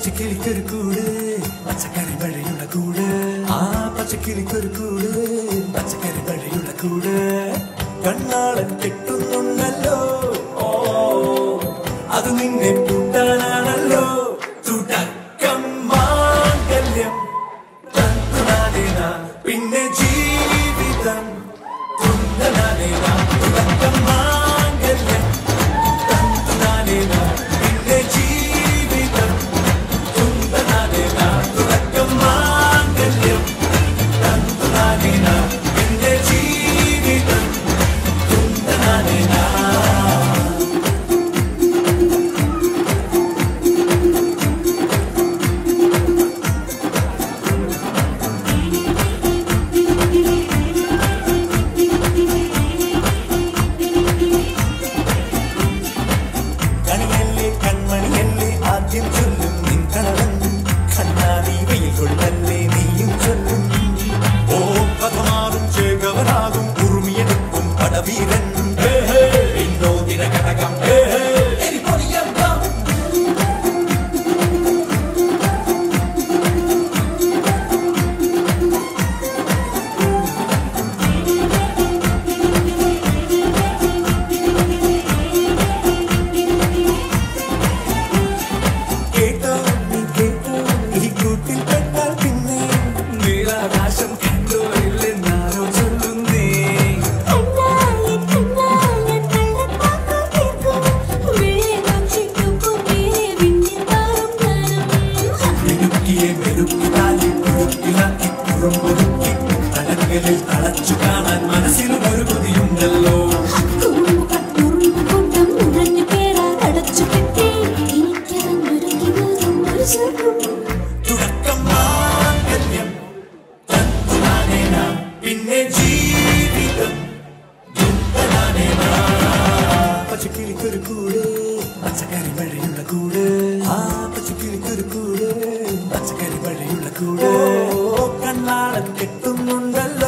പച്ചക്കിളിക്കൊരു കൂട് പച്ചക്കറി വഴിയുള്ള കൂട് ആ പച്ചക്കിളിക്കൊരു കൂട് പച്ചക്കറി വഴിയുള്ള കൂട് കണ്ണാളൻ കെട്ടുന്നുണ്ടല്ലോ ഓ അത് നിന്നെ കൂട്ടാനാണല്ലോ തുടക്കം മാംഗല്യം തന്തുനാനേന പിന്നെ ജീവിതം തുന്തനാനേന തുടക്കം മാംഗല്യം തന്തുനാനേന പിന്നെ ജീവിതം തുന്തനാനേന തുടക്കം മാംഗല്യം തന്തുനാനേന പിന്നെ ജീവിതം തുന്തനാനേന അടച്ചു കാണാൻ മനസ്സിലും ഒരു കൊതിയുണ്ടല്ലോ തുടക്കം മാംഗല്യം തന്തുനാനേന പിന്നെ ജീവിതം തുന്തനാനേന പച്ചക്കിളിക്കൊരു കൂട് പച്ചക്കറി വഴിയുള്ള കൂട് ആ പച്ചക്കിളിക്കൊരു കൂട് പച്ചക്കറി വഴിയുള്ള കൂട് കണ്ണാളൻ കെട്ടുന്നുണ്ടല്ലോ